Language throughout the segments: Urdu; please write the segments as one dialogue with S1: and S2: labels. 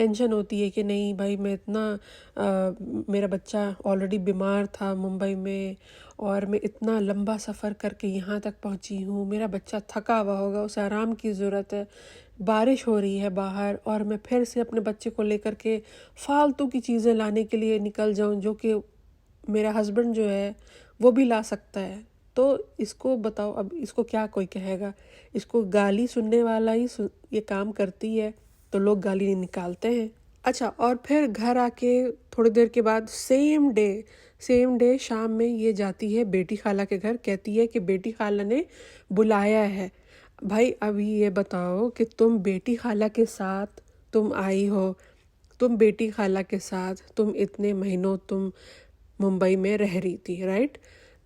S1: ٹینشن ہوتی ہے کہ نہیں بھائی میں اتنا میرا بچہ آلریڈی بیمار تھا ممبئی میں اور میں اتنا لمبا سفر کر کے یہاں تک پہنچی ہوں، میرا بچہ تھکا ہوا ہوگا، اسے آرام کی ضرورت ہے، بارش ہو رہی ہے باہر اور میں پھر سے اپنے بچے کو لے کر کے فالتو کی چیزیں لانے کے لیے نکل جاؤں جو کہ میرا ہسبینڈ جو ہے وہ بھی لا سکتا ہے، تو اس کو بتاؤ اب اس کو کیا کوئی کہے گا؟ اس کو گالی سننے والا ہی یہ کام کرتی ہے تو لوگ گالی نکالتے ہیں۔ اچھا، اور پھر گھر آ کے تھوڑی دیر کے بعد سیم ڈے شام میں یہ جاتی ہے بیٹی خالہ کے گھر، کہتی ہے کہ بیٹی خالہ نے بلایا ہے۔ بھائی ابھی یہ بتاؤ کہ تم بیٹی خالہ کے ساتھ تم آئی ہو، تم بیٹی خالہ کے ساتھ تم اتنے مہینوں تم ممبئی میں رہ رہی تھی، رائٹ؟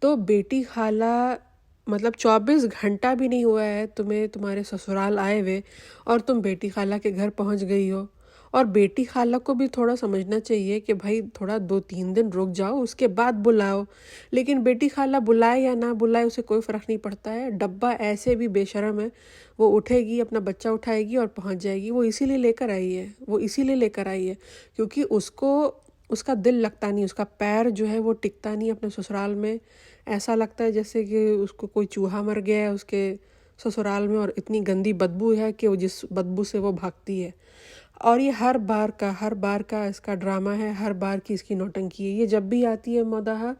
S1: تو بیٹی خالہ مطلب 24 گھنٹہ بھی نہیں ہوا ہے تمہیں تمہارے سسرال آئے ہوئے اور تم بیٹی خالہ کے گھر پہنچ گئی ہو، اور بیٹی خالہ کو بھی تھوڑا سمجھنا چاہیے کہ بھائی تھوڑا 2-3 دن رک جاؤ، اس کے بعد بلاؤ۔ لیکن بیٹی خالہ بلائے یا نہ بلائے اسے کوئی فرق نہیں پڑتا ہے، ڈبہ ایسے بھی بے شرم ہے، وہ اٹھے گی، اپنا بچہ اٹھائے گی اور پہنچ جائے گی۔ وہ اسی لیے لے کر آئی ہے کیونکہ اس کا دل لگتا نہیں، اس کا پیر جو ہے وہ ٹکتا نہیں اپنے سسرال میں، ایسا لگتا ہے جیسے کہ اس کو کوئی چوہا مر گیا ہے اس کے سسرال میں، اور اتنی گندی بدبو ہے کہ وہ جس بدبو سے وہ بھاگتی ہے۔ اور یہ ہر بار کا اس کا ڈرامہ ہے، ہر بار کی اس کی نوٹنکی ہے۔ یہ جب بھی آتی ہے مداحہ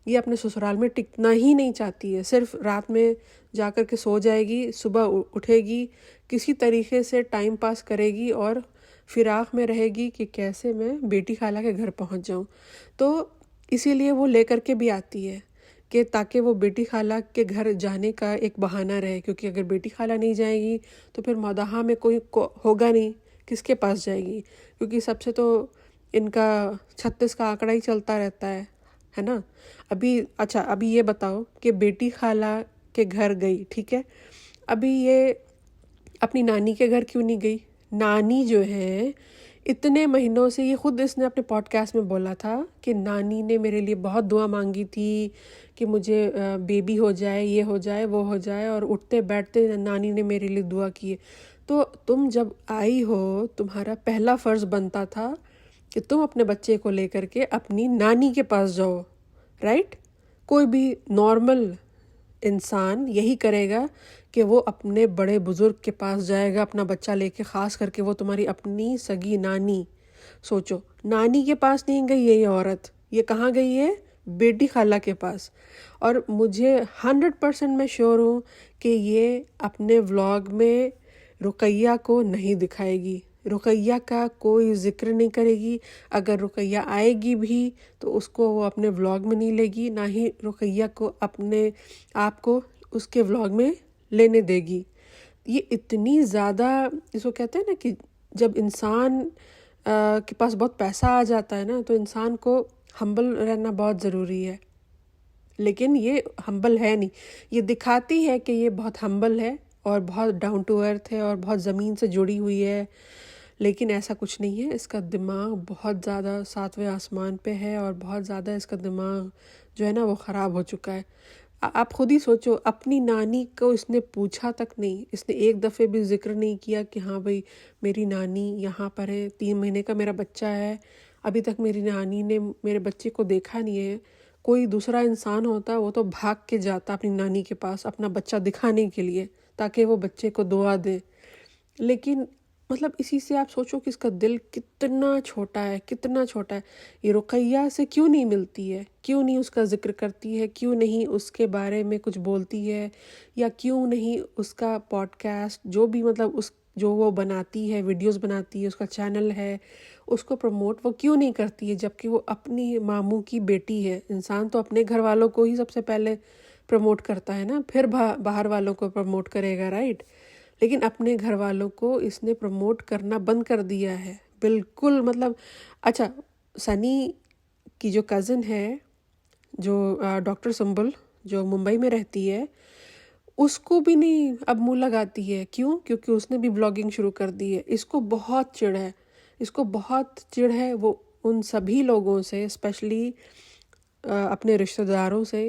S1: یہ اپنے سسرال میں ٹکنا ہی نہیں چاہتی ہے، صرف رات میں جا کر کے سو جائے گی، صبح اٹھے گی، کسی طریقے سے ٹائم پاس کرے گی اور فراق میں رہے گی کہ کیسے میں بیٹی خالہ کے گھر پہنچ جاؤں۔ تو اسی لیے وہ لے کر کے بھی آتی ہے کہ تاکہ وہ بیٹی خالہ کے گھر جانے کا ایک بہانہ رہے، کیونکہ اگر بیٹی خالہ نہیں جائے گی تو پھر مداحہ میں کوئی ہوگا نہیں، کس کے پاس جائے گی؟ کیونکہ سب سے تو ان کا 36 کا آنکڑا ہی چلتا رہتا ہے نا۔ ابھی یہ بتاؤ کہ بیٹی خالہ کے گھر گئی، ٹھیک ہے، ابھی یہ اپنی نانی کے گھر کیوں نہیں گئی؟ نانی جو ہے اتنے مہینوں سے، یہ خود اس نے اپنے پوڈ کاسٹ میں بولا تھا کہ نانی نے میرے لیے بہت دعا مانگی تھی کہ مجھے بیبی ہو جائے، یہ ہو جائے، وہ ہو جائے، اور اٹھتے بیٹھتے نانی نے میرے لیے دعا کی ہے۔ تو تم جب آئی ہو تمہارا پہلا فرض بنتا تھا کہ تم اپنے بچے کو لے کر کے اپنی نانی کے پاس جاؤ، رائٹ؟ کوئی بھی نارمل انسان یہی کرے گا کہ وہ اپنے بڑے بزرگ کے پاس جائے گا اپنا بچہ لے کے، خاص کر کے وہ تمہاری اپنی سگی نانی۔ سوچو، نانی کے پاس نہیں گئی ہے یہ عورت، یہ کہاں گئی ہے؟ بیٹی خالہ کے پاس۔ اور مجھے 100% میں شیور ہوں کہ یہ اپنے ولاگ میں رقیہ کو نہیں دکھائے گی، رقیہ کا کوئی ذکر نہیں کرے گی۔ اگر رقیہ آئے گی بھی تو اس کو وہ اپنے ولاگ میں نہیں لے گی، نہ ہی رقیہ کو اپنے آپ کو اس کے ولاگ میں لینے دے گی۔ یہ اتنی زیادہ، اس کو کہتے ہیں نا کہ جب انسان کے پاس بہت پیسہ آ جاتا ہے نا تو انسان کو ہمبل رہنا بہت ضروری ہے، لیکن یہ ہمبل ہے نہیں، یہ دکھاتی ہے کہ یہ بہت ہمبل ہے اور بہت ڈاؤن ٹو ارتھ ہے اور بہت زمین سے جڑی ہوئی ہے، لیکن ایسا کچھ نہیں ہے۔ اس کا دماغ بہت زیادہ 7ویں آسمان پہ ہے اور بہت زیادہ اس کا دماغ جو ہے نا وہ خراب ہو چکا ہے۔ آپ خود ہی سوچو، اپنی نانی کو اس نے پوچھا تک نہیں، اس نے ایک دفعہ بھی ذکر نہیں کیا کہ ہاں بھائی میری نانی یہاں پر ہے، 3 مہینے کا میرا بچہ ہے، ابھی تک میری نانی نے میرے بچے کو دیکھا نہیں ہے۔ کوئی دوسرا انسان ہوتا وہ تو بھاگ کے جاتا اپنی نانی کے پاس اپنا بچہ دکھانے کے لیے تاکہ وہ بچے کو دعا دے، لیکن مطلب اسی سے آپ سوچو کہ اس کا دل کتنا چھوٹا ہے، کتنا چھوٹا ہے۔ یہ رقیہ سے کیوں نہیں ملتی ہے، کیوں نہیں اس کا ذکر کرتی ہے، کیوں نہیں اس کے بارے میں کچھ بولتی ہے، یا کیوں نہیں اس کا پوڈ کاسٹ جو بھی مطلب جو وہ بناتی ہے، ویڈیوز بناتی ہے، اس کا چینل ہے، اس کو پروموٹ وہ کیوں نہیں کرتی ہے، جبکہ وہ اپنی ماموں کی بیٹی ہے۔ انسان تو اپنے گھر والوں کو ہی سب سے پہلے پروموٹ کرتا ہے نا، پھر باہر والوں کو پروموٹ کرے گا، رائٹ؟ لیکن اپنے گھر والوں کو اس نے پروموٹ کرنا بند کر دیا ہے بالکل۔ مطلب اچھا، سنی کی جو کزن ہے، جو ڈاکٹر سنبل جو ممبئی میں رہتی ہے، اس کو بھی نہیں اب منہ لگاتی ہے۔ کیوں؟ کیونکہ اس نے بھی بلاگنگ شروع کر دی ہے۔ اس کو بہت چڑ ہے، وہ ان سبھی لوگوں سے، اسپیشلی اپنے رشتہ داروں سے،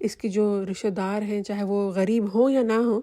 S1: اس کے جو رشتہ دار ہیں چاہے وہ غریب ہوں یا نہ ہوں،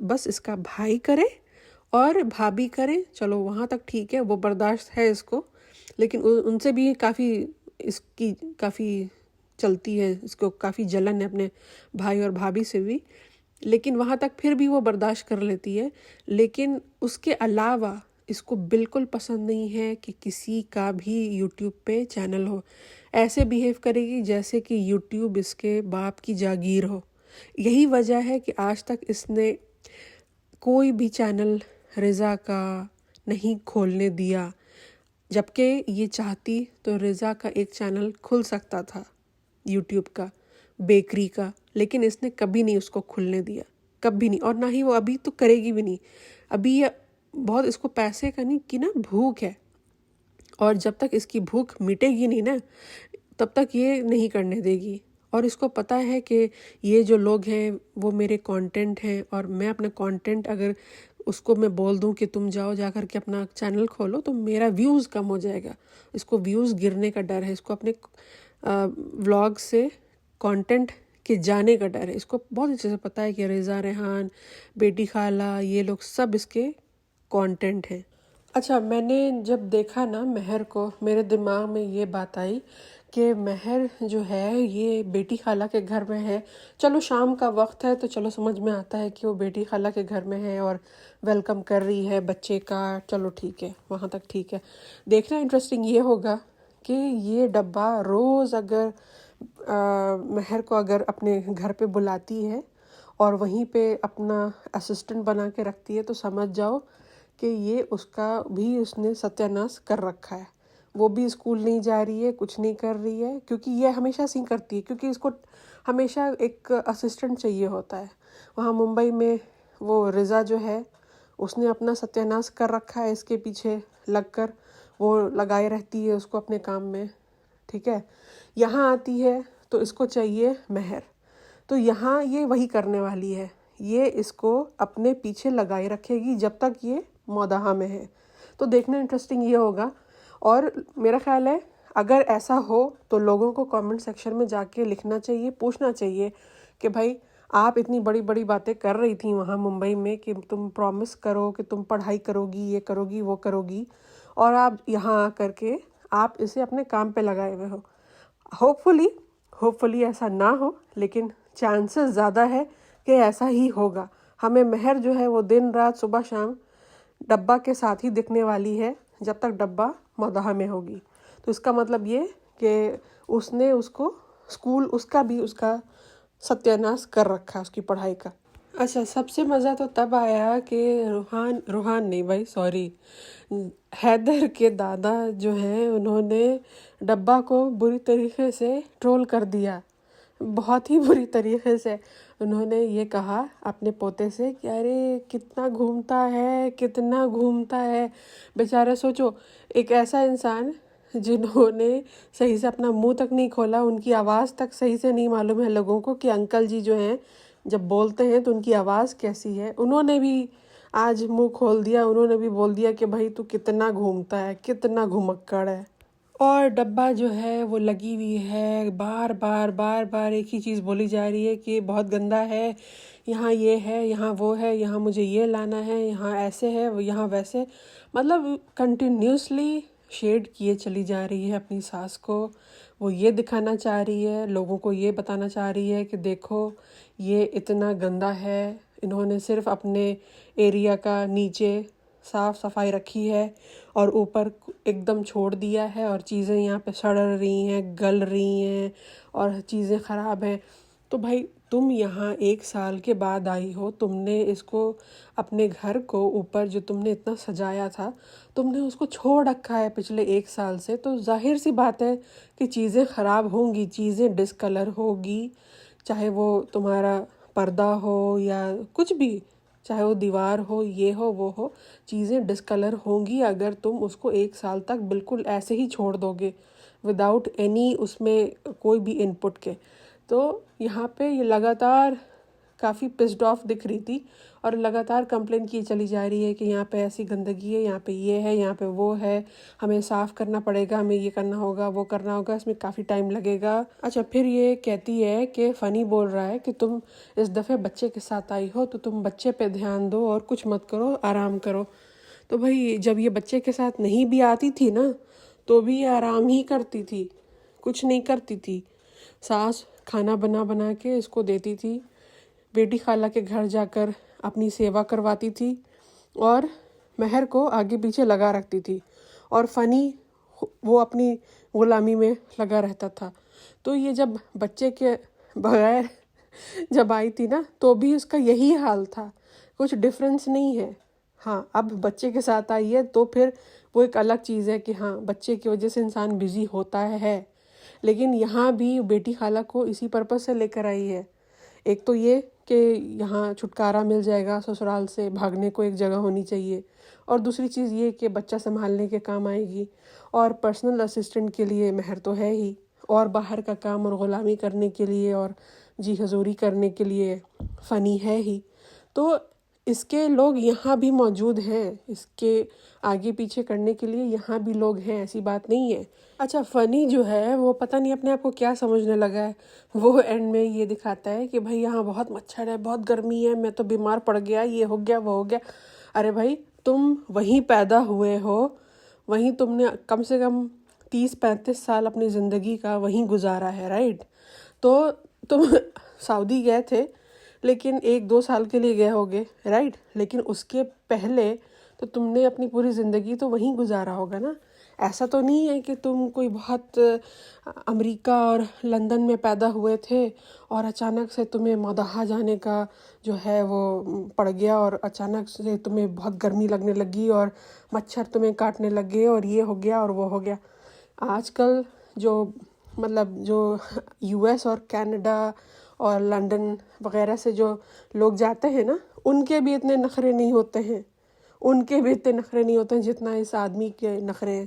S1: بس اس کا بھائی کرے اور بھابھی کرے، چلو وہاں تک ٹھیک ہے، وہ برداشت ہے اس کو. لیکن ان سے بھی کافی اس کی کافی چلتی ہے، اس کو کافی جلن ہے اپنے بھائی اور بھابھی سے بھی، لیکن وہاں تک پھر بھی وہ برداشت کر لیتی ہے. لیکن اس کے علاوہ اس کو بالکل پسند نہیں ہے کہ کسی کا بھی یوٹیوب پہ چینل ہو. ایسے بیہیو کرے گی جیسے کہ یوٹیوب اس کے باپ کی جاگیر ہو. یہی وجہ ہے کہ آج تک اس نے کوئی بھی چینل رضا کا نہیں کھولنے دیا. جبکہ یہ چاہتی تو رضا کا ایک چینل کھل سکتا تھا یوٹیوب کا، بیکری کا، لیکن اس نے کبھی نہیں اس کو کھلنے دیا، کبھی نہیں. اور نہ ہی وہ ابھی تو کرے گی بھی نہیں. ابھی یہ بہت اس کو پیسے کا نہیں کی نا بھوک ہے، اور جب تک اس کی بھوک مٹے گی نہیں نا تب تک یہ نہیں کرنے دے گی. اور اس کو پتہ ہے کہ یہ جو لوگ ہیں وہ میرے کانٹینٹ ہیں، اور میں اپنا کانٹینٹ اگر اس کو میں بول دوں کہ تم جاؤ جا کر کے اپنا چینل کھولو تو میرا ویوز کم ہو جائے گا. اس کو ویوز گرنے کا ڈر ہے، اس کو اپنے ولاگ سے کانٹینٹ کے جانے کا ڈر ہے. اس کو بہت اچھے سے پتہ ہے کہ رضا ریحان، بیٹی خالہ، یہ لوگ سب اس کے کانٹینٹ ہیں. اچھا، میں نے جب دیکھا نا مہر کو، میرے دماغ میں یہ بات آئی کہ مہر جو ہے یہ بیٹی خالہ کے گھر میں ہے. چلو شام کا وقت ہے تو چلو سمجھ میں آتا ہے کہ وہ بیٹی خالہ کے گھر میں ہے اور ویلکم کر رہی ہے بچے کا، چلو ٹھیک ہے، وہاں تک ٹھیک ہے. دیکھنا انٹرسٹنگ یہ ہوگا کہ یہ ڈبہ روز اگر مہر کو اگر اپنے گھر پہ بلاتی ہے اور وہیں پہ اپنا اسسٹنٹ بنا کے رکھتی ہے تو سمجھ جاؤ کہ یہ اس کا بھی اس نے ستیہ ناش کر رکھا ہے. وہ بھی اسکول نہیں جا رہی ہے، کچھ نہیں کر رہی ہے، کیونکہ یہ ہمیشہ سے کرتی ہے، کیونکہ اس کو ہمیشہ ایک اسسٹنٹ چاہیے ہوتا ہے. وہاں ممبئی میں وہ رضا جو ہے اس نے اپنا ستیہ ناش کر رکھا ہے، اس کے پیچھے لگ کر وہ لگائے رہتی ہے اس کو اپنے کام میں، ٹھیک ہے. یہاں آتی ہے تو اس کو چاہیے مہر، تو یہاں یہ وہی کرنے والی ہے، یہ اس کو اپنے پیچھے لگائے رکھے گی جب تک یہ مودہا میں ہے. تو دیکھنا انٹرسٹنگ یہ ہوگا. اور میرا خیال ہے اگر ایسا ہو تو لوگوں کو کامنٹ سیکشن میں جا کے لکھنا چاہیے، پوچھنا چاہیے کہ بھائی آپ اتنی بڑی بڑی باتیں کر رہی تھیں وہاں ممبئی میں کہ تم پرومس کرو کہ تم پڑھائی کرو گی، یہ کرو گی، وہ کرو گی، اور آپ یہاں آ کر کے آپ اسے اپنے کام پہ لگائے ہوئے ہو. ہوپ فلی ایسا نہ ہو، لیکن چانسز زیادہ ہے کہ ایسا ہی ہوگا. ہمیں مہر جو ہے وہ دن رات صبح شام ڈبہ کے ساتھ ہی دکھنے والی ہے جب تک ڈبہ مودہا میں ہوگی. تو اس کا مطلب یہ کہ اس نے اس کو اسکول اس کا بھی اس کا ستیہ ناش کر رکھا اس کی پڑھائی کا. اچھا، سب سے مزہ تو تب آیا کہ روحان نہیں بھائی، سوری، حیدر کے دادا جو ہیں انہوں نے ڈبہ کو بری طریقے سے ٹرول کر دیا، بہت ہی بری طریقے سے. انہوں نے یہ کہا اپنے پوتے سے کہ ارے کتنا گھومتا ہے بیچارہ. سوچو ایک ایسا انسان جنہوں نے صحیح سے اپنا منہ تک نہیں کھولا، ان کی آواز تک صحیح سے نہیں معلوم ہے لوگوں کو کہ انکل جی جو ہیں جب بولتے ہیں تو ان کی آواز کیسی ہے. انہوں نے بھی آج منہ کھول دیا، انہوں نے بھی بول دیا کہ بھائی تو کتنا گھومتا ہے، کتنا گھمکڑ ہے. اور ڈبہ جو ہے وہ لگی ہوئی ہے، بار بار ایک ہی چیز بولی جا رہی ہے کہ بہت گندا ہے، یہاں یہ ہے، یہاں وہ ہے، یہاں مجھے یہ لانا ہے، یہاں ایسے ہے، یہاں ویسے. مطلب کنٹینیوسلی شیڈ کیے چلی جا رہی ہے اپنی ساس کو. وہ یہ دکھانا چاہ رہی ہے، لوگوں کو یہ بتانا چاہ رہی ہے کہ دیکھو یہ اتنا گندا ہے. انہوں نے صرف اپنے ایریا کا نیچے صاف صفائی رکھی ہے اور اوپر ایک دم چھوڑ دیا ہے، اور چیزیں یہاں پہ سڑ رہی ہیں، گل رہی ہیں اور چیزیں خراب ہیں. تو بھائی تم یہاں 1 سال کے بعد آئی ہو، تم نے اس کو اپنے گھر کو اوپر جو تم نے اتنا سجایا تھا تم نے اس کو چھوڑ رکھا ہے پچھلے 1 سال سے. تو ظاہر سی بات ہے کہ چیزیں خراب ہوں گی، چیزیں ڈسکلر ہوگی، چاہے وہ تمہارا پردہ ہو یا کچھ بھی، چاہے وہ دیوار ہو، یہ ہو وہ ہو، چیزیں ڈسکلر ہوں گی اگر تم اس کو 1 سال تک بالکل ایسے ہی چھوڑ دو گے وداؤٹ اینی اس میں کوئی بھی ان پٹ کے. تو یہاں پہ یہ لگاتار کافی پسڈ آف دکھ رہی تھی اور لگاتار کمپلین کی چلی جا رہی ہے کہ یہاں پہ ایسی گندگی ہے، یہاں پہ یہ ہے، یہاں پہ وہ ہے، ہمیں صاف کرنا پڑے گا، ہمیں یہ کرنا ہوگا، وہ کرنا ہوگا، اس میں کافی ٹائم لگے گا۔ اچھا، پھر یہ کہتی ہے کہ فنی بول رہا ہے کہ تم اس دفعہ بچے کے ساتھ آئی ہو تو تم بچے پہ دھیان دو اور کچھ مت کرو، آرام کرو۔ تو بھائی جب یہ بچے کے ساتھ نہیں بھی آتی تھی نا تو بھی آرام ہی کرتی تھی، کچھ نہیں کرتی تھی۔ ساس کھانا بنا کے اس کو دیتی تھی، بیٹی خالہ کے گھر جا کر اپنی سیوا کرواتی تھی اور مہر کو آگے پیچھے لگا رکھتی تھی، اور فنی وہ اپنی غلامی میں لگا رہتا تھا۔ تو یہ جب بچے کے بغیر جب آئی تھی نا تو بھی اس کا یہی حال تھا، کچھ ڈفرینس نہیں ہے۔ ہاں، اب بچے کے ساتھ آئی ہے تو پھر وہ ایک الگ چیز ہے کہ ہاں بچے کی وجہ سے انسان بزی ہوتا ہے، لیکن یہاں بھی بیٹی خالہ کو اسی پرپس سے لے کر آئی ہے۔ ایک تو یہ کہ یہاں چھٹکارا مل جائے گا سسرال سے، بھاگنے کو ایک جگہ ہونی چاہیے، اور دوسری چیز یہ کہ بچہ سنبھالنے کے کام آئے گی، اور پرسنل اسسٹنٹ کے لیے مہر تو ہے ہی، اور باہر کا کام اور غلامی کرنے کے لیے اور جی حضوری کرنے کے لیے فنی ہے ہی۔ تو اس کے لوگ یہاں بھی موجود ہیں، اس کے آگے پیچھے کرنے کے لیے یہاں بھی لوگ ہیں، ایسی بات نہیں ہے۔ اچھا، فنی جو ہے وہ پتہ نہیں اپنے آپ کو کیا سمجھنے لگا ہے، وہ اینڈ میں یہ دکھاتا ہے کہ بھائی یہاں بہت مچھر ہے، بہت گرمی ہے، میں تو بیمار پڑ گیا، یہ ہو گیا، وہ ہو گیا۔ ارے بھائی تم وہیں پیدا ہوئے ہو، وہیں تم نے کم سے کم 30-35 سال اپنی زندگی کا وہیں گزارا ہے، رائٹ؟ تو تم سعودی گئے تھے لیکن 1-2 سال کے لیے گئے ہوگے، رائٹ؟ لیکن اس کے پہلے تو تم نے اپنی پوری زندگی تو وہیں گزارا ہوگا نا۔ ایسا تو نہیں ہے کہ تم کوئی بہت امریکہ اور لندن میں پیدا ہوئے تھے اور اچانک سے تمہیں مداحہ جانے کا جو ہے وہ پڑ گیا، اور اچانک سے تمہیں بہت گرمی لگنے لگی اور مچھر تمہیں کاٹنے لگے اور یہ ہو گیا اور وہ ہو گیا۔ آج کل جو جو یو ایس اور کینیڈا اور لنڈن وغیرہ سے جو لوگ جاتے ہیں نا، ان کے بھی اتنے نخرے نہیں ہوتے ہیں، جتنا اس آدمی کے نخرے ہیں۔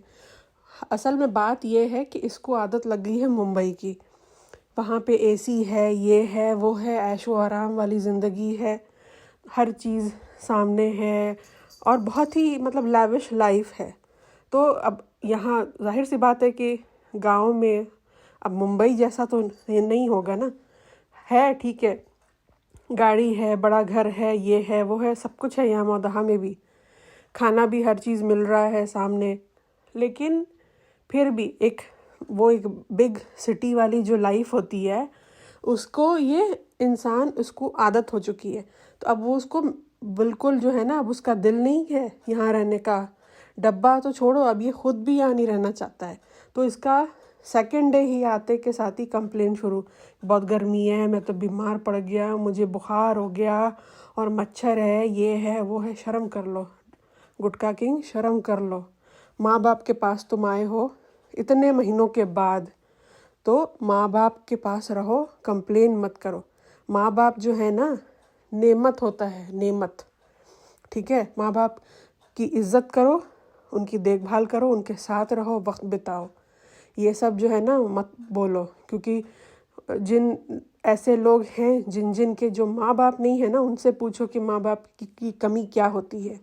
S1: اصل میں بات یہ ہے کہ اس کو عادت لگ گئی ہے ممبئی کی، وہاں پہ اے سی ہے، یہ ہے، وہ ہے، عیش و آرام والی زندگی ہے، ہر چیز سامنے ہے، اور بہت ہی لیوش لائف ہے۔ تو اب یہاں ظاہر سی بات ہے کہ گاؤں میں اب ممبئی جیسا تو نہیں ہوگا نا، ہے ٹھیک ہے، گاڑی ہے، بڑا گھر ہے، یہ ہے، وہ ہے، سب کچھ ہے یہاں مودہا میں بھی، کھانا بھی ہر چیز مل رہا ہے سامنے، لیکن پھر بھی ایک بگ سٹی والی جو لائف ہوتی ہے اس کو یہ انسان، اس کو عادت ہو چکی ہے، تو اب وہ اس کو بالکل جو ہے نا، اب اس کا دل نہیں ہے یہاں رہنے کا۔ ڈبہ تو چھوڑو، اب یہ خود بھی یہاں نہیں رہنا چاہتا ہے، تو اس کا سیکنڈ ڈے ہی آتے کے ساتھ ہی کمپلین شروع، بہت گرمی ہے، میں تو بیمار پڑ گیا، مجھے بخار ہو گیا، اور مچھر ہے، یہ ہے، وہ ہے۔ شرم کر لو گٹکا کنگ، شرم کر لو۔ ماں باپ کے پاس تم آئے ہو اتنے مہینوں کے بعد، تو ماں باپ کے پاس رہو، کمپلین مت کرو۔ ماں باپ جو ہے نا نعمت ہوتا ہے، نعمت، ٹھیک ہے؟ ماں باپ کی عزت کرو، ان کی دیکھ بھال کرو، ان کے ساتھ رہو، وقت بتاؤ۔ یہ سب جو ہے نا مت بولو، کیونکہ جن ایسے لوگ ہیں جن کے جو ماں باپ نہیں ہے نا، ان سے پوچھو کہ ماں باپ کی کمی کیا ہوتی ہے۔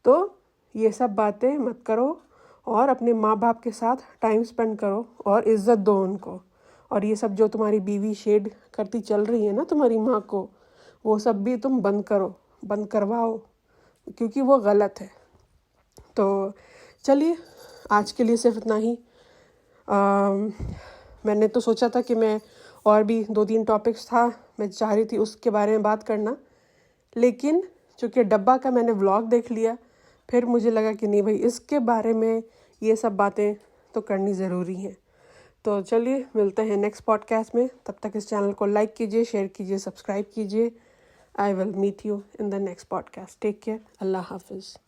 S1: تو یہ سب باتیں مت کرو، اور اپنے ماں باپ کے ساتھ ٹائم سپینڈ کرو اور عزت دو ان کو۔ اور یہ سب جو تمہاری بیوی شیڈ کرتی چل رہی ہے نا تمہاری ماں کو، وہ سب بھی تم بند کرو، بند کرواؤ، کیونکہ وہ غلط ہے۔ تو چلیے آج کے لیے صرف اتنا ہی۔ میں نے تو سوچا تھا کہ میں اور بھی 2-3 ٹاپکس تھا، میں چاہ رہی تھی اس کے بارے میں بات کرنا، لیکن چونکہ ڈبہ کا میں نے ولاگ دیکھ لیا، پھر مجھے لگا کہ نہیں بھائی، اس کے بارے میں یہ سب باتیں تو کرنی ضروری ہیں۔ تو چلیے ملتے ہیں نیکسٹ پوڈ کاسٹ میں، تب تک اس چینل کو لائک کیجیے، شیئر کیجیے، سبسکرائب کیجیے۔ I will meet you in the next podcast. Take care, اللہ حافظ۔